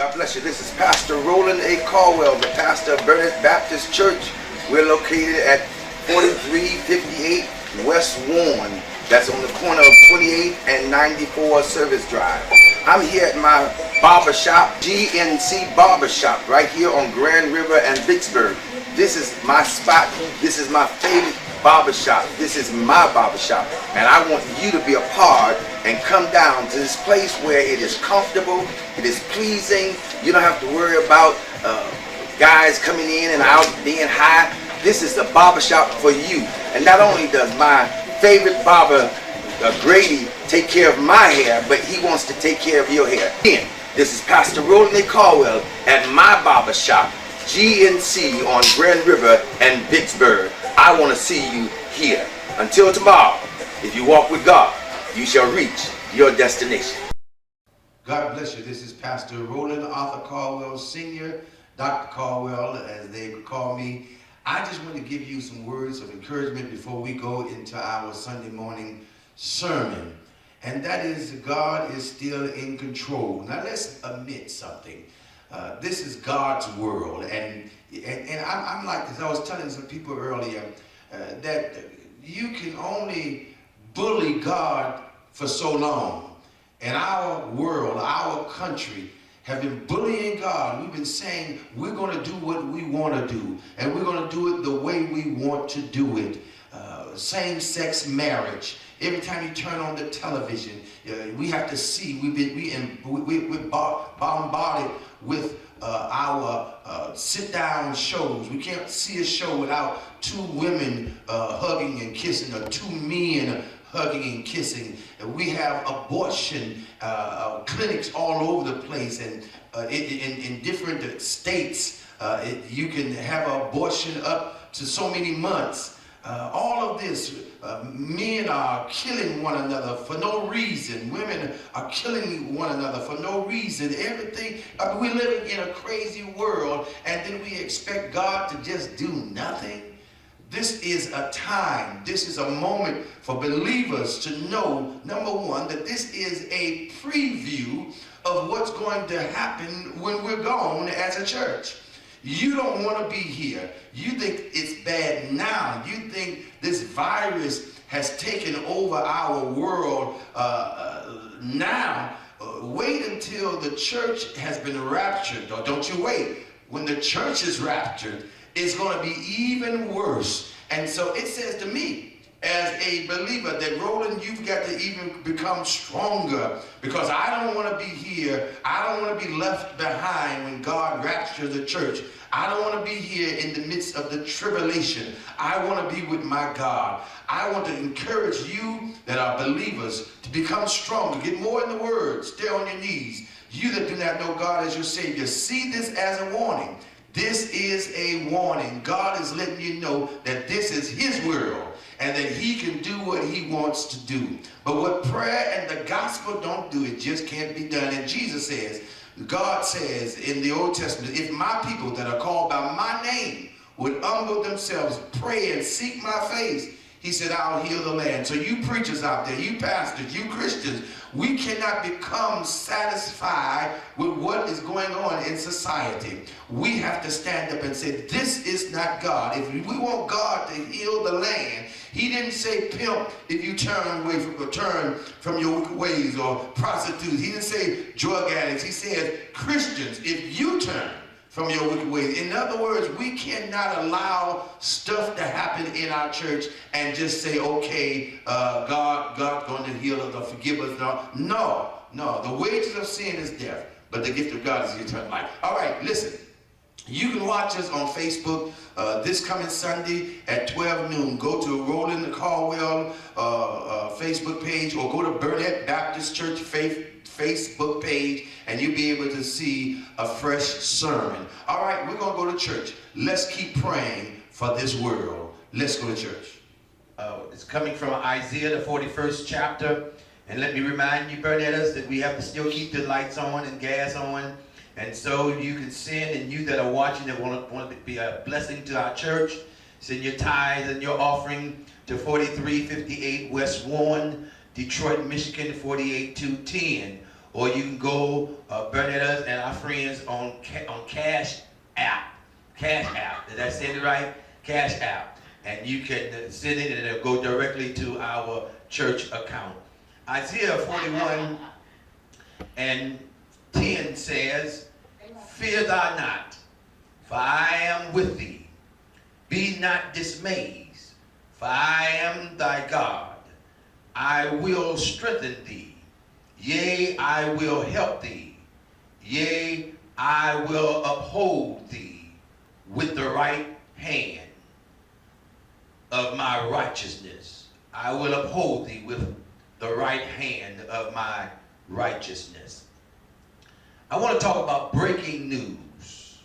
God bless you. This is Pastor Roland Caldwell, the pastor of Burnette Baptist Church. We're located at 4358 West Warren. That's on the corner of 28 and 94 Service Drive. I'm here at my barbershop, GNC Barbershop, right here on Grand River and Vicksburg. This is my spot. This is my favorite barbershop. This is my barbershop. And I want you to be a part and come down to this place where it is comfortable, it is pleasing. You don't have to worry about guys coming in and out being high. This is the barbershop for you. And not only does my favorite barber, Grady, take care of my hair, but he wants to take care of your hair. Again, this is Pastor Roland Caldwell at my barbershop, GNC on Grand River and Vicksburg. I want to see you here. Until tomorrow, if you walk with God, you shall reach your destination. God bless you. This is Pastor Roland Arthur Caldwell Sr., Dr. Caldwell, as they call me. I just want to give you some words of encouragement before we go into our Sunday morning sermon. And that is, God is still in control. Now let's admit something. This is God's world. And I'm like this. I was telling some people earlier that you can only bully God for so long. And our world, our country, have been bullying God. We've been saying we're going to do what we want to do, and we're going to do it the way we want to do it. Same-sex marriage. Every time you turn on the television, we have to see. We're bombarded with our sit-down shows. We can't see a show without two women hugging and kissing, or two men hugging and kissing. And we have abortion clinics all over the place, and in different states, you can have an abortion up to so many months. All of this, men are killing one another for no reason. Women are killing one another for no reason. Everything, we're living in a crazy world, and then we expect God to just do nothing. This is a time, this is a moment for believers to know, number one, that this is a preview of what's going to happen when we're gone as a church. You don't want to be here. You think it's bad now. You think this virus has taken over our world now. Wait until the church has been raptured. Or don't you wait. When the church is raptured, it's going to be even worse. And so it says to me, as a believer, that Roland, you've got to even become stronger, because I don't want to be here. I don't want to be left behind when God raptures the church. I don't want to be here in the midst of the tribulation. I want to be with my God. I want to encourage you that are believers to become stronger. Get more in the Word. Stay on your knees. You that do not know God as your Savior, see this as a warning. This is a warning. God is letting you know that this is His world, and that He can do what He wants to do. But what prayer and the gospel don't do, it just can't be done. And Jesus says, God says in the Old Testament, if my people that are called by my name would humble themselves, pray and seek my face, He said, I'll heal the land. So you preachers out there, you pastors, you Christians, we cannot become satisfied with what is going on in society. We have to stand up and say, this is not God. If we want God to heal the land, He didn't say, pimp, if you turn from your wicked ways, or prostitutes. He didn't say drug addicts. He said, Christians, if you turn from your wicked ways. In other words, we cannot allow stuff to happen in our church and just say, okay, God's going to heal us or forgive us. No. The wages of sin is death, but the gift of God is eternal life. All right, listen. You can watch us on Facebook this coming Sunday at 12 noon. Go to Roland Caldwell Facebook page, or go to Burnette Baptist Church Facebook page, and you'll be able to see a fresh sermon. All right, we're going to go to church. Let's keep praying for this world. Let's go to church. It's coming from Isaiah, the 41st chapter. And let me remind you, Burnetters, that we have to still keep the lights on and gas on. And so you can send, and you that are watching that want to be a blessing to our church, send your tithes and your offering to 4358 West Warren, Detroit, Michigan 48210. or you can go Burnette and our friends on Cash App. Cash App. Did I say it right? Cash App. And you can send it and it'll go directly to our church account. Isaiah 41 and 10 says, "Fear thou not, for I am with thee. Be not dismayed, for I am thy God. I will strengthen thee. Yea, I will help thee. Yea, I will uphold thee with the right hand of my righteousness." I will uphold thee with the right hand of my righteousness. I want to talk about breaking news.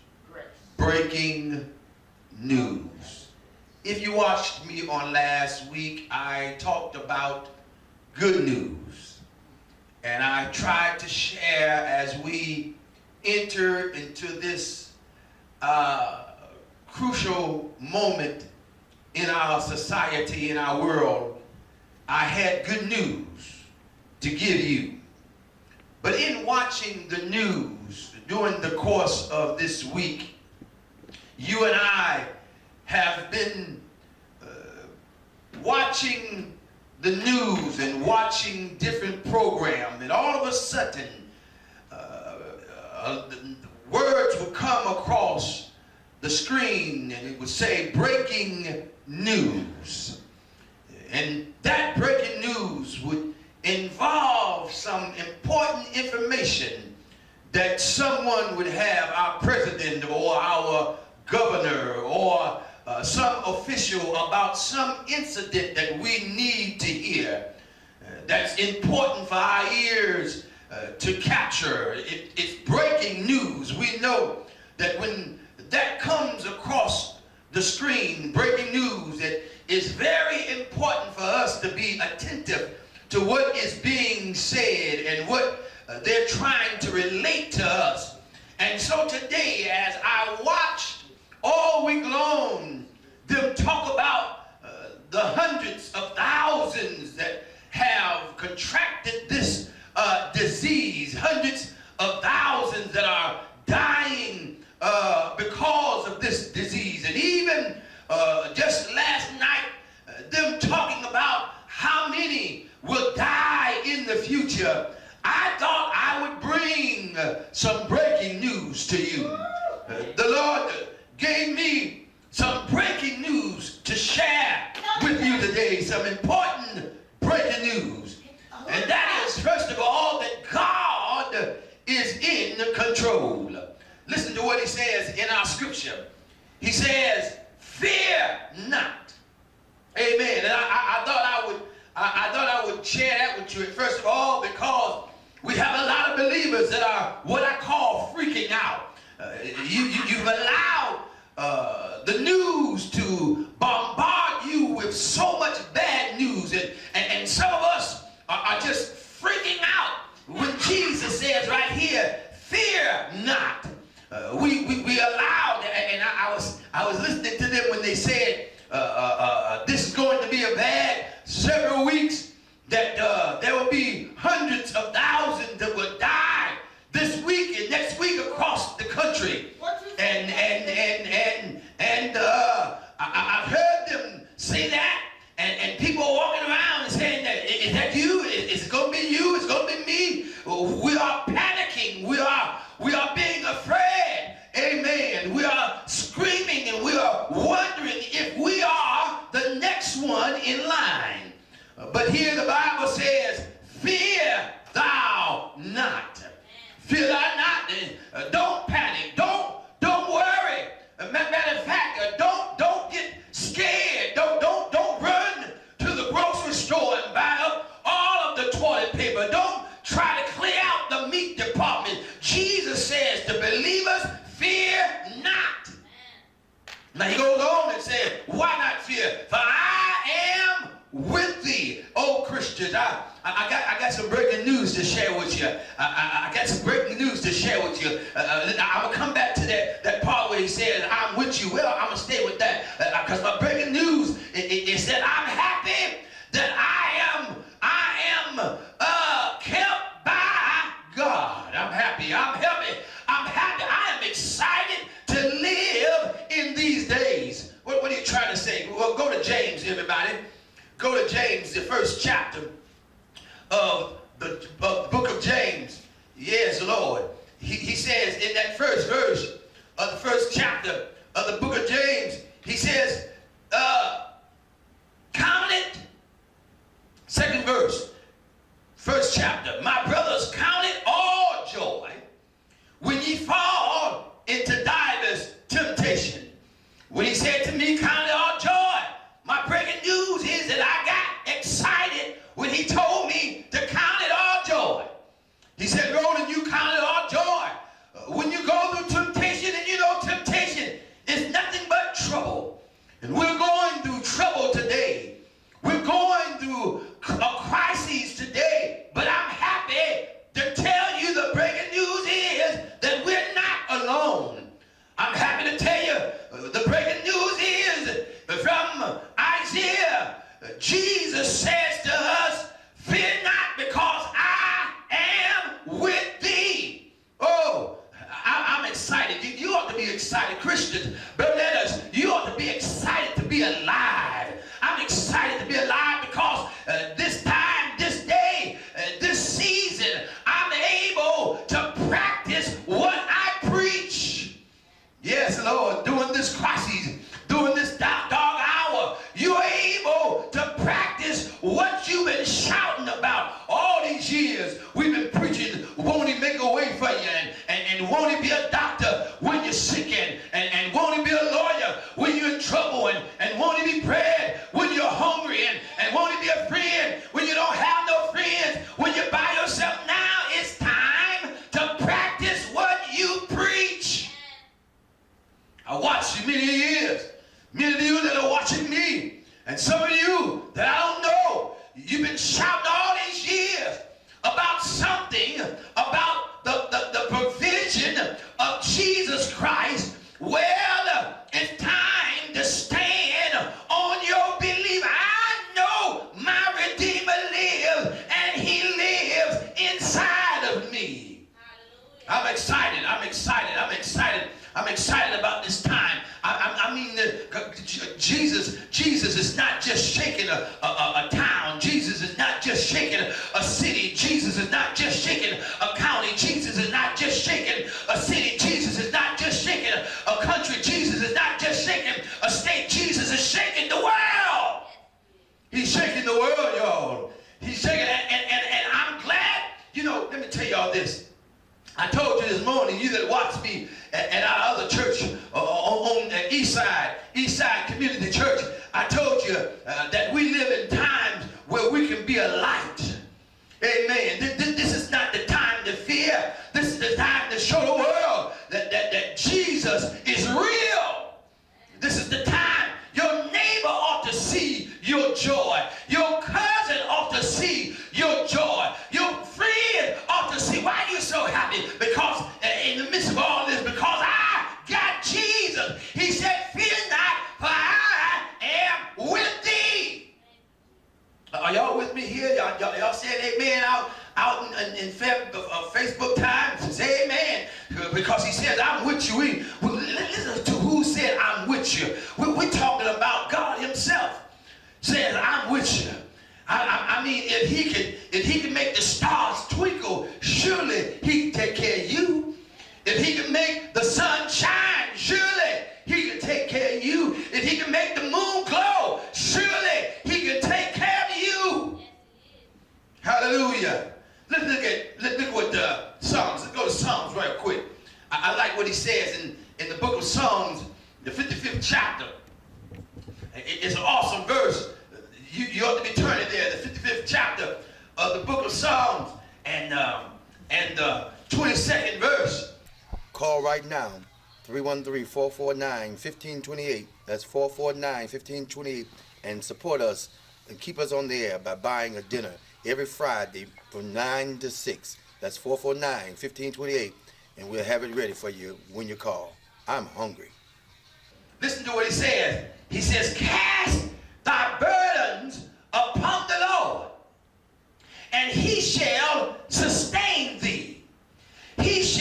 Breaking news. If you watched me on last week, I talked about good news. And I tried to share as we enter into this crucial moment in our society, in our world. I had good news to give you. But in watching the news during the course of this week, you and I have been watching the news and watching different programs, and all of a sudden words would come across the screen and it would say breaking news. And that breaking news would involve some important information that someone would have, our president or our governor or some official, about some incident that we need to hear. That's important for our ears to capture. It's breaking news. We know that when that comes across the screen, breaking news, it is very important for us to be attentive to what is being said and what they're trying to relate to us. And so today, as I watched all week long them talk about the hundreds of thousands that have contracted this disease, hundreds of thousands that are dying because of this disease, and even just last night them talking about how many will die in the future, I thought I would bring some breaking news to you. The Lord gave me some breaking news to share with you today, some important breaking news. And that is, first of all, that God is in control. Listen to what he says in our scripture. He says, "Fear not." Amen. And I thought I would share that with you, first of all, because we have a lot of believers that are what I call freaking out. You've allowed the news to bombard you with so much bad news, and some of us are just freaking out when Jesus says right here, "Fear not." We allowed, and I was listening to them when they said this is going to be a bad several weeks, that there will be hundreds of thousands that will die this week and next week across the country. And I've heard them say that, and people walking around and saying that, "Is that you? Is it going to be you? It's going to be me?" We are panicking. We are being afraid. Amen. We are screaming and we are wondering if we are the next one in line. But here the Bible says, "Fear thou not." Fear thou not. Don't panic. Don't worry. Matter of fact, don't get scared. Don't run to the grocery store and buy up all of the toilet paper. Don't try to clear out the meat department. Jesus says to believers, "Fear not." Now he goes on and says, "Why not fear? For I am with thee." Oh, Christians, I got some breaking news to share with you. I got some breaking news to share with you. I'm going to come back to that part where he says, "I'm with you." Well, I'm going to stay with that because my breaking news is that I'm happy that I am kept by God. happy. I'm happy. I'm happy. I am excited to live in these days. What are you trying to say? Well, go to James, everybody. Go to James, the first chapter of the book of James. Yes, Lord. He says in that first verse of the first chapter of the book of James, he says, count it, second verse, first chapter, my brothers, count it all joy when ye fall into divers temptation. When he said to me, count it all joy, my breaking news is that I got excited when he told me to count it all joy. He said, Roland, you count it all joy when you go through temptation, and you know temptation is nothing but trouble. And we're going through trouble today. We're going through a crisis today. But I'm happy to tell you the breaking news is that we're not alone. I'm happy to tell you the breaking news is from Isaiah. Jesus says to us, fear not, because I am with thee. Oh, I'm excited. You ought to be excited, Christians. Burnette, you ought to be excited to be alive. I'm excited to be alive because this time, this day, this season, I'm able to practice what I preach. Yes, Lord, during this crisis, during this dog hour, you're able to practice what you've been shouting about all these years. We've been preaching, won't he make a way for you, and won't he be a doctor when you're sick, and won't he be a lawyer when you're in trouble, and won't he be bread when you're hungry, and won't he be a friend when you don't have no friends, when you're by yourself. Now it's time to practice what you preach. I watched you many years. Many of you that are watching me, and some of you that I don't know, you've been shouting all these years about something, about the provision of Jesus Christ. Well, it's time to stand on your belief. I know my Redeemer lives, and he lives inside of me. I'm excited. I'm excited. I'm excited. I'm excited about this time. I mean, Jesus is not just shaking a town. Jesus is not just shaking a city. Jesus is not just shaking a county. Jesus is not just shaking a city. Jesus is not just shaking a country. Jesus is not just shaking a state. Jesus is shaking the world. He's shaking the world, y'all. He's shaking, and I'm glad. You know, let me tell y'all this. I told you this morning, you that watch me at our other church on the East Side Community Church, I told you that we live in times where we can be a light. Amen. This is not the time to fear. This is the time to show the world that Jesus is real. This is the time. Your neighbor ought to see your joy. Your cousin ought to see your joy. Your friend ought to see. Why are you so happy? Because in the midst of all this, because I got Jesus. He said, fear not, for I am with thee. Are y'all with me here? Y'all saying amen out in Facebook time? Say amen. Because he says, I'm with you. Listen to who said, I'm with you. We're talking about God himself. Says, I'm with you. I mean, if he can make the stars twinkle, surely he can take care of you. If he can make the sun shine, surely he can take care of you. If he can make the moon glow, surely he can take care of you. Hallelujah. Let's look what Psalms. Let's go to Psalms right quick. I like what he says in the book of Psalms, the 55th chapter. It's an awesome verse. You ought to be turning there, the 55th chapter of the book of Psalms, and the 22nd verse. Call right now, 313-449-1528. That's 449-1528. And support us and keep us on the air by buying a dinner every Friday from 9 to 6. That's 449-1528. And we'll have it ready for you when you call. I'm hungry. Listen to what he says. He says, cast thy burdens upon the Lord, and he shall sustain thee. He shall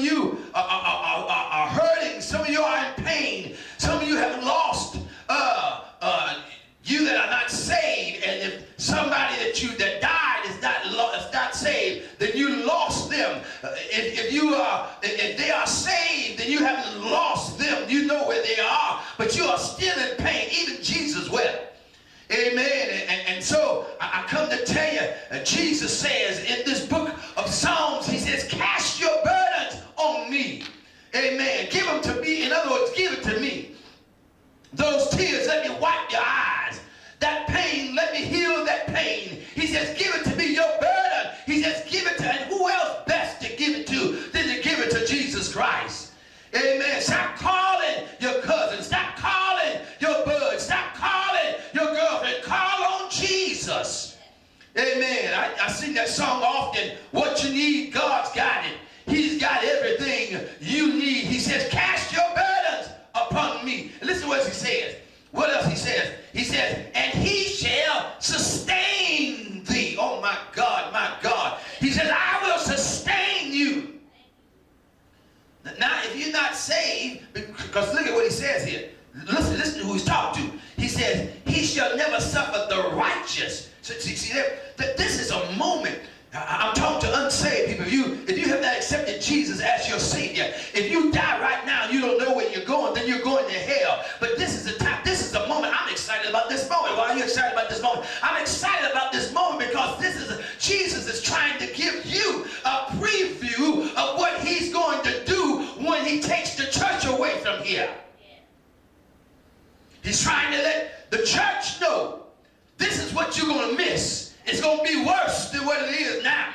of you are hurting. Some of you are in pain. Some of you have lost you that are not saved. And if somebody that died is not saved, then you lost them. If they are saved, then you haven't lost them. You know where they are, but you are still in pain. Even Jesus wept. Amen. And so I come to tell you, Jesus says in this book of Psalms, he says, cast your burdens on me. Amen. Give them to me. In other words, give it to me. Those tears, let me wipe your eyes. That pain, let me heal that pain. He says, give it to me, your burden. He says, give it to, and who else best to give it to than to give it to Jesus Christ? Amen. Stop calling your cousin. Stop calling your bud. Stop calling your girlfriend. Call on Jesus. Amen. I sing that song often. What you need, God's got it. He's got everything you need. He says, cast your burdens upon me. And listen to what he says. What else he says? He says, and he shall sustain thee. Oh my God, my God. He says, I will sustain you. Now, if you're not saved, because look at what he says here. Listen to who he's talking to. He says, he shall never suffer the righteous. So, see that this is a moment. I'm talking to unsaved people. If you have not accepted Jesus as your Savior, if you die right now and you don't know where you're going, then you're going to hell. But this is the time, this is the moment. I'm excited about this moment. Why are you excited about this moment? I'm excited about this moment because Jesus is trying to give you a preview of what he's going to do when he takes the church away from here. He's trying to let the church know this is what you're going to miss. It's going to be worse than what it is now.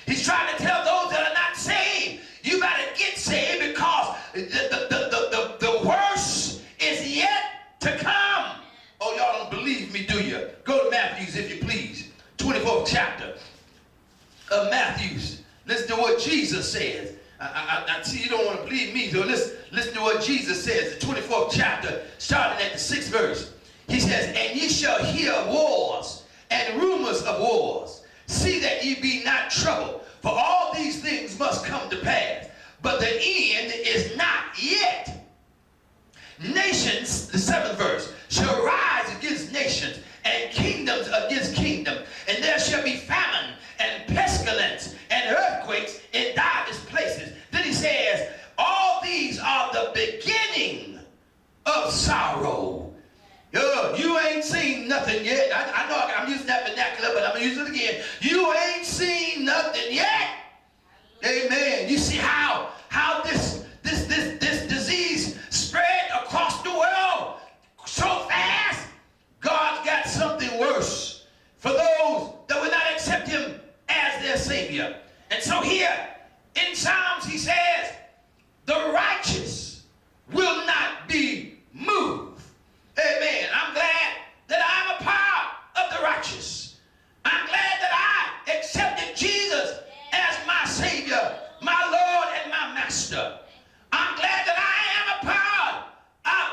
He's trying to tell those that are not saved, you better get saved because the worst is yet to come. Oh, y'all don't believe me, do you? Go to Matthew, if you please. 24th chapter of Matthew. Listen to what Jesus says. I see you don't want to believe me, so listen to what Jesus says. The 24th chapter, starting at the 6th verse. He says, and ye shall hear wars and rumors of wars. See that ye be not troubled, for all these things must come to pass. But the end is not yet. Nations, the 7th verse, shall rise against nations, and kingdoms against kingdoms. And there shall be famine, and pestilence, and earthquakes in divers places. Then he says, all these are the beginning of sorrow. You ain't seen nothing yet. I know I'm using that vernacular, but I'm going to use it again. You ain't seen nothing yet. Amen. You see how this disease spread across the world so fast? God's got something worse for those that will not accept him as their Savior. And so here in Psalms he says, the righteous will not be moved. Amen. I'm glad that I'm a part of the righteous. I'm glad that I accepted Jesus as my Savior, my Lord, and my Master. I'm glad that I am a part.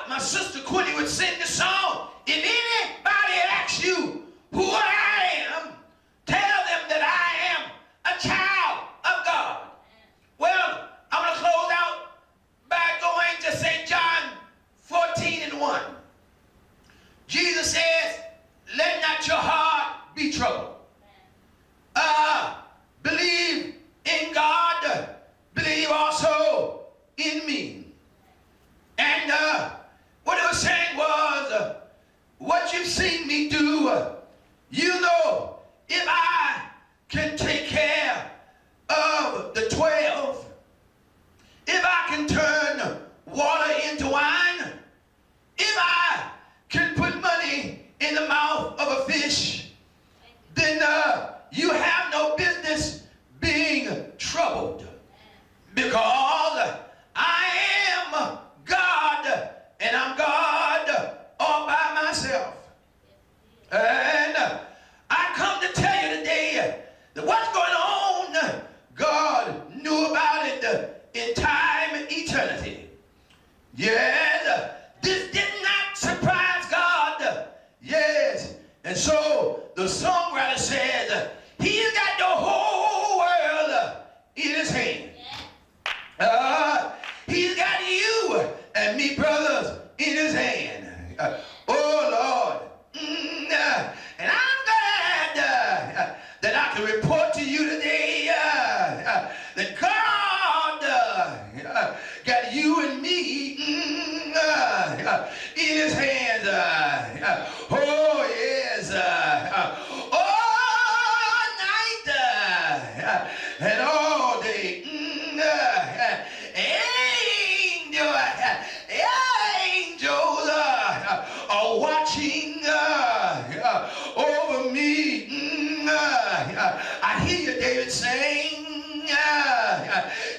My sister Quinny would sing the song. If anybody asks you who I am, tell them that I am a child of God. Well, I'm going to close out by going to St. John 14:1. Jesus says, let not your heart be troubled. Believe in God, believe also in me. And what it was saying was, what you've seen me do, you know, if I can take care of the 12, if I can turn water into wine, if I can put money in the mouth of a fish, then you have no business being troubled, because I am God, and I'm God all by myself. And I come to tell you today that what's going on, God knew about it in time and eternity. Yes, this did not surprise God. Yes. And so the songwriter says, he's got the whole world in his hand. his hands. Oh, yes. All night and all day. Angels are watching over me. I hear you, David, saying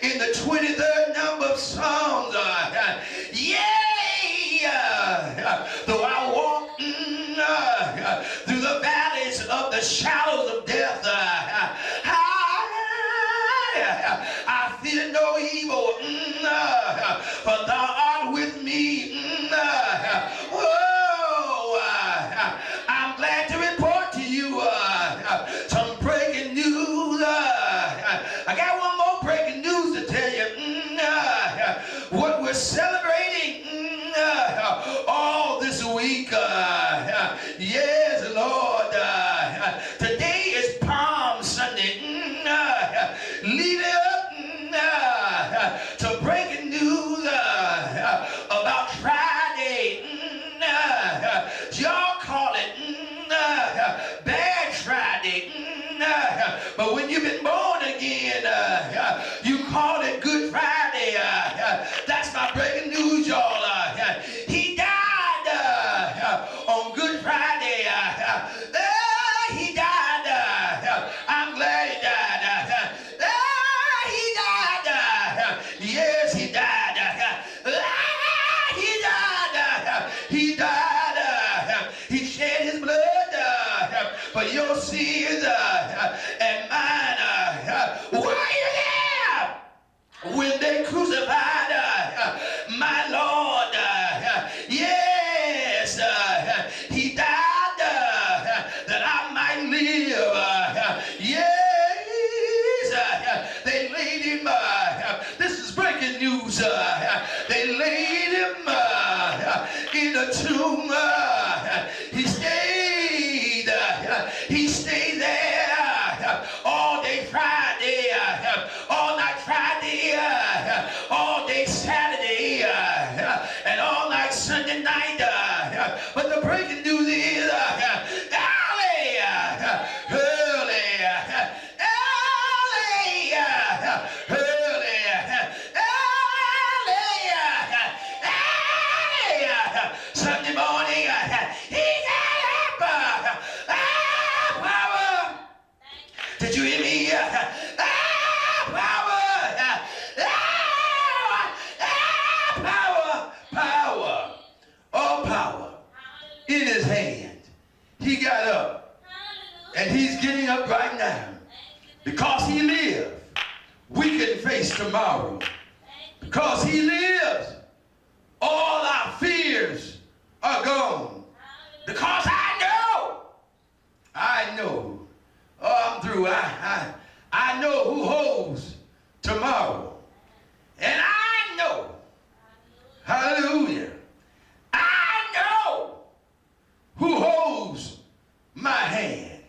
in the 23rd number of Psalms, yea, though I walk through the valleys of the shadows of death, I fear no evil, for thou art with me. Whoa, I'm glad to report to you some breaking news. I got one more breaking news to tell you. What we're celebrating all this week. Yes, Lord. Today is Palm Sunday. Leading up to breaking news about Friday. Y'all call it Bad Friday. But when you've been born again, you call it Good Friday. That's my breaking news, y'all. He died on Good Friday. He died. I'm glad he died. He died. Yes, he died. He died. He died. He shed his blood for your sins and mine. Were you there when they crucified my Lord? Yes, he died that I might live. Yes, they laid him. This is breaking news. They laid him in a tomb. He stayed. He stayed there all day Friday, all night Friday, all day Saturday, and all night Sunday night. But the breaking news is Sunday morning, he got up. Power. Did you hear me? Power. Power. Power. All power in his hand. He got up. And he's getting up right now. Because he lives, we can face tomorrow. Because he lives, all our fears are gone. Because I know, oh, I'm through. I know who holds tomorrow. And I know, hallelujah, I know who holds my hand.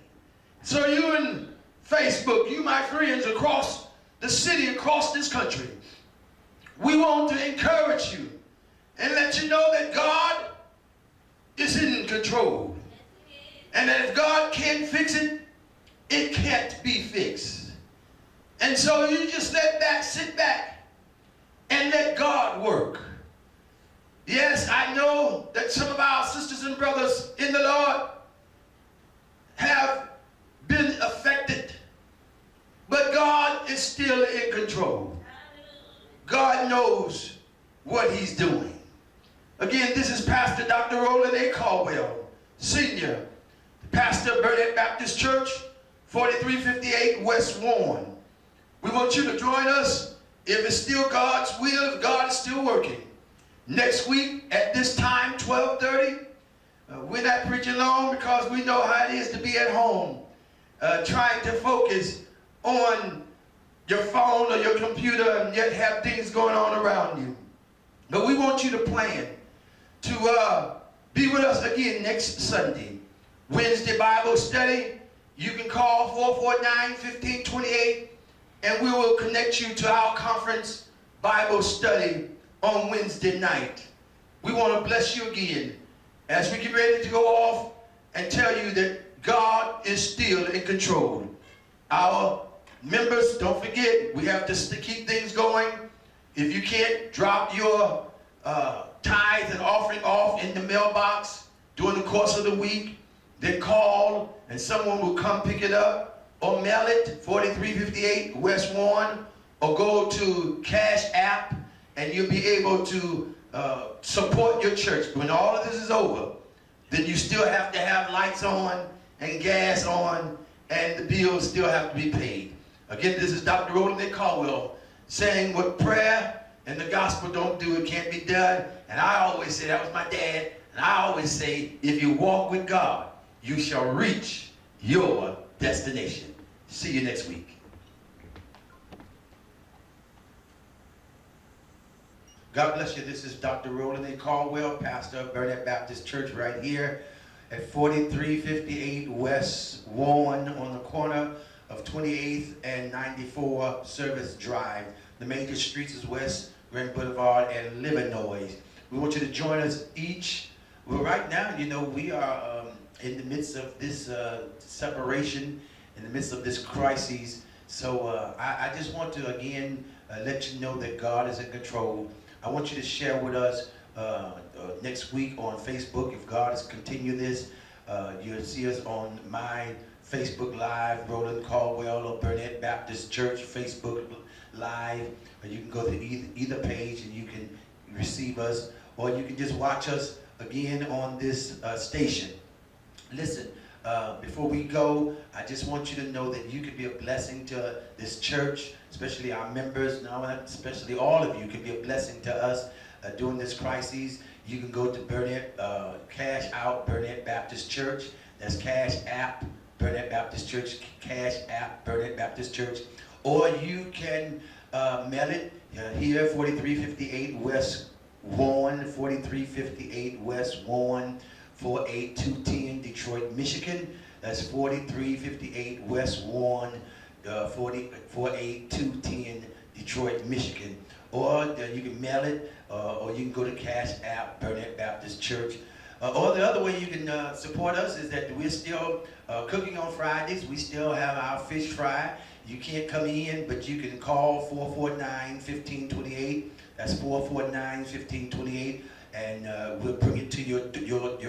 So you in Facebook, you my friends across the city, across this country, we want to encourage you and let you know that God is in control. And that if God can't fix it, it can't be fixed. And so you just sit back and let God work. Yes, I know that some of our sisters and brothers in the Lord have been affected, but God is still in control. God knows what he's doing. Again, this is Pastor Dr. Roland Caldwell, Senior, Pastor Burnette Baptist Church, 4358 West Warren. We want you to join us if it's still God's will, if God is still working. Next week at this time, 12:30, we're not preaching long because we know how it is to be at home, trying to focus on your phone or your computer and yet have things going on around you. But we want you to plan to be with us again next Sunday. Wednesday Bible study. You can call 449-1528 and we will connect you to our conference Bible study on Wednesday night. We want to bless you again as we get ready to go off and tell you that God is still in control. Our members, don't forget, we have to keep things going. If you can't drop your tithes and offering off in the mailbox during the course of the week, then call and someone will come pick it up, or mail it, 4358 West Warren, or go to Cash App, and you'll be able to support your church. When all of this is over, then you still have to have lights on and gas on, and the bills still have to be paid. Again, this is Dr. Roland Caldwell saying what prayer and the gospel don't do, it can't be done. And I always say, that was my dad, and I always say, if you walk with God, you shall reach your destination. See you next week. God bless you. This is Dr. Roland Caldwell, pastor of Burnette Baptist Church right here at 4358 West Warren on the corner of 28th and 94 Service Drive. The major streets is West Grand Boulevard and Livernois. We want you to join us each. Well, right now, you know, we are in the midst of this separation, in the midst of this crisis. So I just want to, again, let you know that God is in control. I want you to share with us next week on Facebook. If God has continued this, you'll see us on my Facebook Live, Roland Caldwell or Burnette Baptist Church Facebook Live. Or you can go to either page and you can receive us, or you can just watch us again on this station. Listen, before we go, I just want you to know that you can be a blessing to this church, especially our members, especially all of you can be a blessing to us during this crisis. You can go to Burnette, Cash Out, Burnette Baptist Church. That's Cash App, Burnette Baptist Church, Cash App, Burnette Baptist Church. Or you can mail it here, 4358 West Warren, 4358 West Warren, 48210 Detroit, Michigan. That's 4358 West Warren, 48210 Detroit, Michigan. Or you can mail it, or you can go to Cash App, Burnette Baptist Church. Or the other way you can support us is that we're still cooking on Fridays. We still have our fish fry. You can't come in, but you can call 449-1528. That's 449-1528, and we'll bring it to your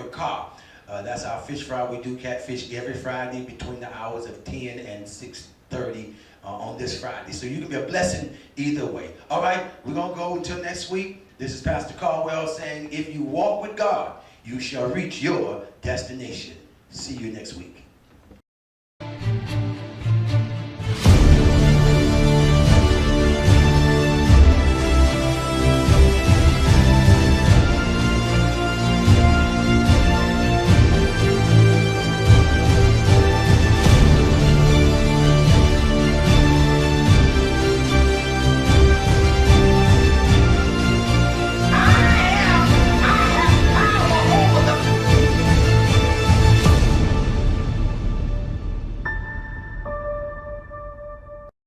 car. That's our fish fry. We do catfish every Friday between the hours of 10 and 6:30 on this Friday. So you can be a blessing either way. All right, we're going to go until next week. This is Pastor Caldwell saying, if you walk with God, you shall reach your destination. See you next week.